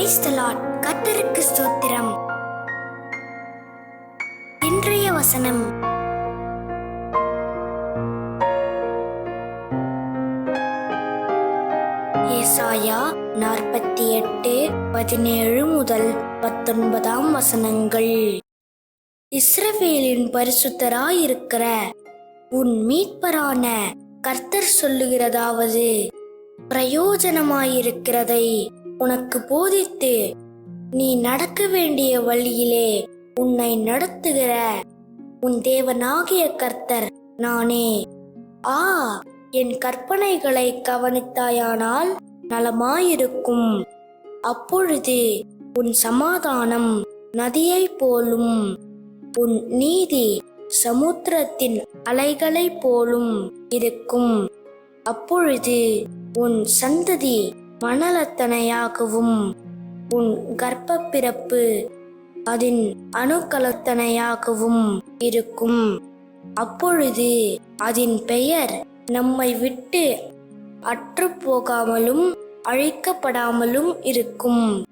Praise the Lord. கர்த்தருக்கு ஸ்தோத்திரம். இன்றைய வசனம் ஏசாயா 48:17 முதல் 19 வசனங்கள். இஸ்ரவேலின் பரிசுத்தராயிருக்கிற உன் மீட்பரான கர்த்தர் சொல்லுகிறதாவது, பிரயோஜனமாயிருக்கிறதை உனக்கு போதித்து நீ நடக்க வேண்டிய வழியிலே உன்னை நடத்துகிற உன் தேவனாகிய கர்த்தர் நானே. ஆ, என் கற்பனைகளை கவனித்தாயானால் நலமாயிருக்கும். அப்பொழுது உன் சமாதானம் நதியைப் போலும், உன் நீதி சமுத்திரத்தின் அலைகளைப் போலும் இருக்கும். அப்பொழுது உன் சந்ததி மணலத்தனையாகவும் உன் கர்ப்ப பிறப்பு அதன் அணுக்களத்தனையாகவும் இருக்கும். அப்பொழுது அதன் பெயர் நம்மை விட்டு அற்று போகாமலும் அழிக்கப்படாமலும் இருக்கும்.